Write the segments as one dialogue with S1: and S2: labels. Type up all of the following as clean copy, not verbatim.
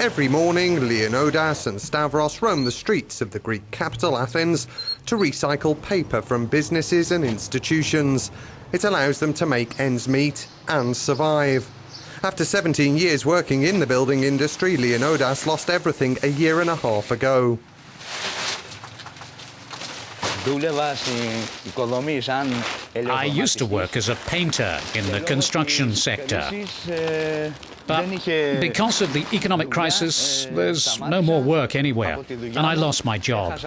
S1: Every morning, Leonidas and Stavros roam the streets of the Greek capital, Athens, to recycle paper from businesses and institutions. It allows them to make ends meet and survive. After 17 years working in the building industry, Leonidas lost everything a year and a half ago.
S2: I used to work as a painter in the construction sector. But because of the economic crisis, there's no more work anywhere, and I lost my job.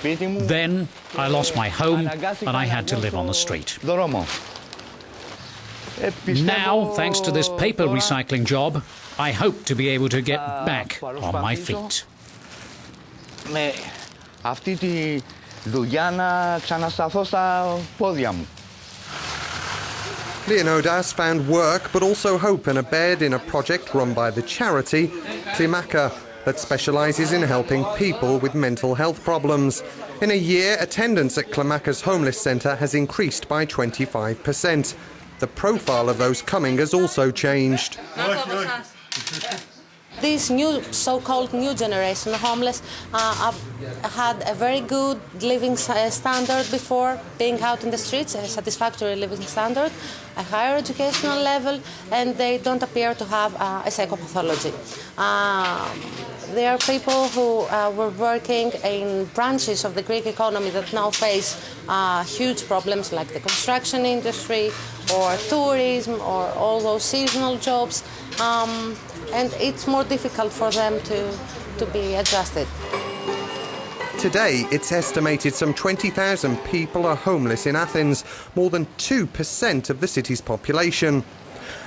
S2: Then I lost my home, and I had to live on the street. Now, thanks to this paper recycling job, I hope to be able to get back on my feet.
S1: Leonidas found work but also hope and a bed in a project run by the charity Klimaka that specialises in helping people with mental health problems. In a year, attendance at Klimaka's homeless centre has increased by 25%. The profile of those coming has also changed.
S3: This new, so-called new generation of homeless had a very good living standard before being out in the streets, a satisfactory living standard, a higher educational level, and they don't appear to have a psychopathology. There are people who were working in branches of the Greek economy that now face huge problems like the construction industry or tourism or all those seasonal jobs. And it's more difficult for them to be adjusted.
S1: Today, it's estimated some 20,000 people are homeless in Athens, more than 2% of the city's population.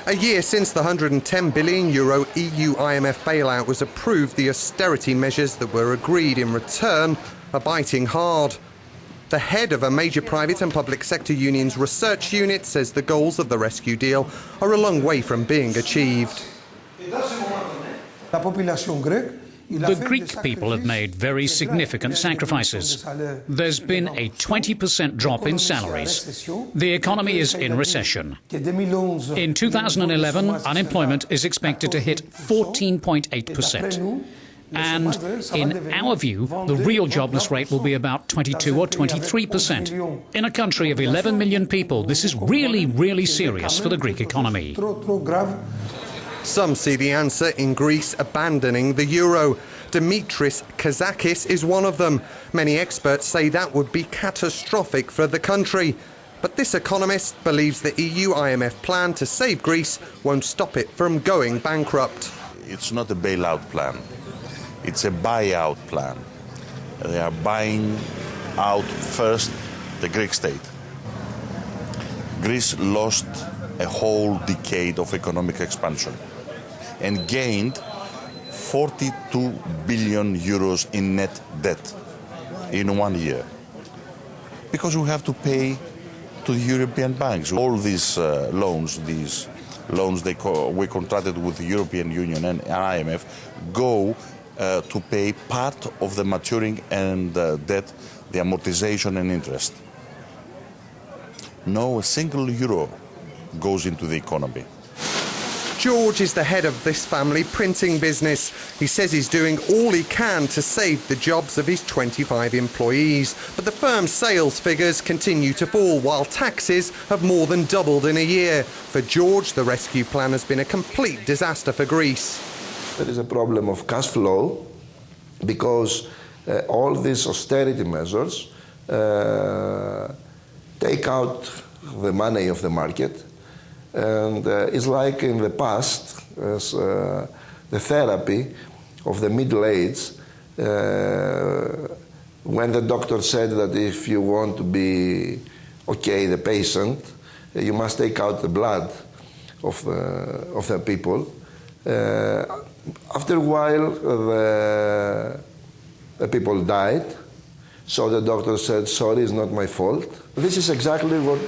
S1: A year since the €110 billion EU IMF bailout was approved, the austerity measures that were agreed in return are biting hard. The head of a major private and public sector union's research unit says the goals of the rescue deal are a long way from being achieved.
S2: The Greek people have made very significant sacrifices. There's been a 20% drop in salaries. The economy is in recession. In 2011, unemployment is expected to hit 14.8%. And in our view, the real jobless rate will be about 22 or 23%. In a country of 11 million people, this is really, really serious for the Greek economy.
S1: Some see the answer in Greece abandoning the euro. Dimitris Kazakis is one of them. Many experts say that would be catastrophic for the country. But this economist believes the EU IMF plan to save Greece won't stop it from going bankrupt.
S4: It's not a bailout plan. It's a buyout plan. They are buying out first the Greek state. Greece lost a whole decade of economic expansion and gained 42 billion euros in net debt in 1 year. Because we have to pay to the European banks. All these loans we contracted with the European Union and IMF go to pay part of the maturing and debt, the amortization and interest. No single euro goes into the economy.
S1: George is the head of this family printing business. He says he's doing all he can to save the jobs of his 25 employees. But the firm's sales figures continue to fall, while taxes have more than doubled in a year. For George, the rescue plan has been a complete disaster for Greece.
S5: There is a problem of cash flow because all these austerity measures take out the money of the market. And it's like in the past, as the therapy of the Middle Age, when the doctor said that if you want to be okay, the patient, you must take out the blood of the people. After a while, the people died. So the doctor said, sorry, it's not my fault. This is exactly what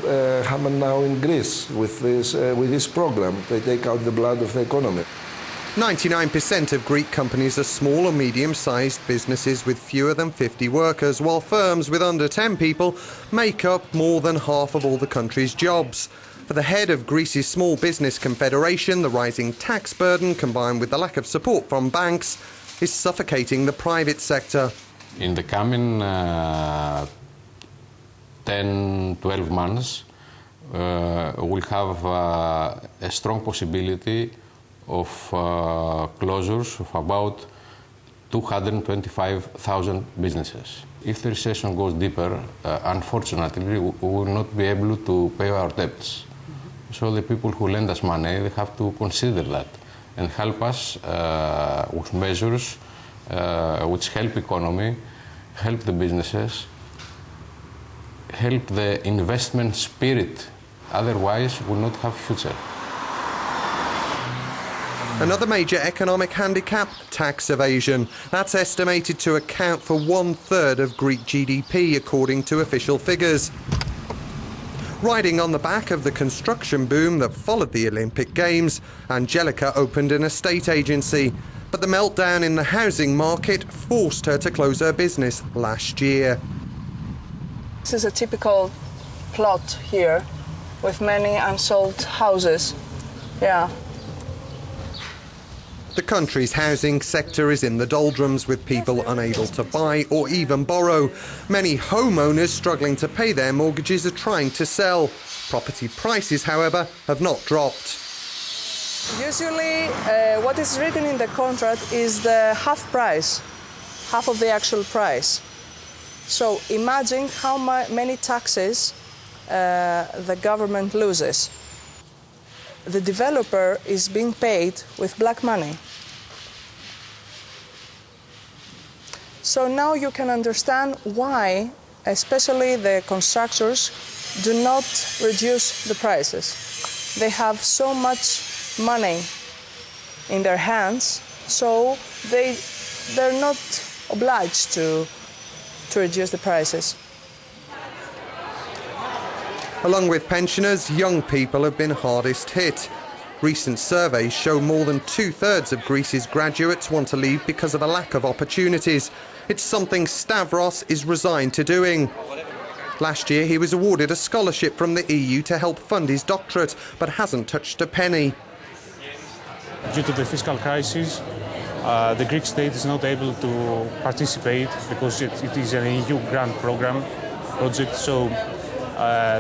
S5: happened now in Greece with this program. They take out the blood of the economy.
S1: 99% of Greek companies are small or medium-sized businesses with fewer than 50 workers, while firms with under 10 people make up more than half of all the country's jobs. For the head of Greece's small business confederation, the rising tax burden combined with the lack of support from banks is suffocating the private sector.
S6: In the coming 10-12 months, we'll have a strong possibility of closures of about 225,000 businesses. If the recession goes deeper, unfortunately, we will not be able to pay our debts. So the people who lend us money, they have to consider that and help us with measures which help economy, help the businesses, help the investment spirit. Otherwise, we'll not have future.
S1: Another major economic handicap, tax evasion. That's estimated to account for 1/3 of Greek GDP, according to official figures. Riding on the back of the construction boom that followed the Olympic Games, Angelica opened an estate agency. But the meltdown in the housing market forced her to close her business last year.
S7: This is a typical plot here with many unsold houses. Yeah.
S1: The country's housing sector is in the doldrums, with people unable to buy or even borrow. Many homeowners struggling to pay their mortgages are trying to sell. Property prices, however, have not dropped.
S7: Usually what is written in the contract is the half price, half of the actual price. So imagine how many taxes the government loses. The developer is being paid with black money. So now you can understand why, especially the constructors, do not reduce the prices. They have so much money in their hands, so they're not obliged to reduce the prices.
S1: Along with pensioners, young people have been hardest hit. Recent surveys show more than 2/3 of Greece's graduates want to leave because of a lack of opportunities. It's something Stavros is resigned to doing. Last year, he was awarded a scholarship from the EU to help fund his doctorate, but hasn't touched a penny.
S8: Due to the fiscal crisis, the Greek state is not able to participate because it is an EU grant program project. So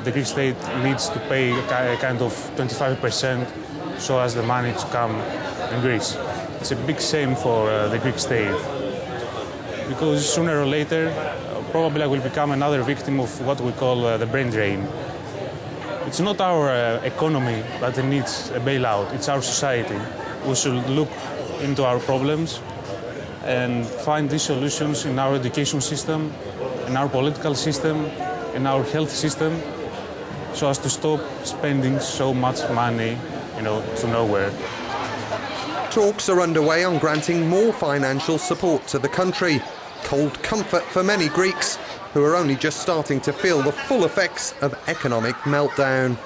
S8: the Greek state needs to pay a kind of 25% so as the money to come in Greece. It's a big shame for the Greek state because sooner or later probably I will become another victim of what we call the brain drain. It's not our economy that needs a bailout, it's our society. We should look into our problems and find these solutions in our education system, in our political system, in our health system, so as to stop spending so much money, to nowhere.
S1: Talks are underway on granting more financial support to the country. Cold comfort for many Greeks who are only just starting to feel the full effects of economic meltdown.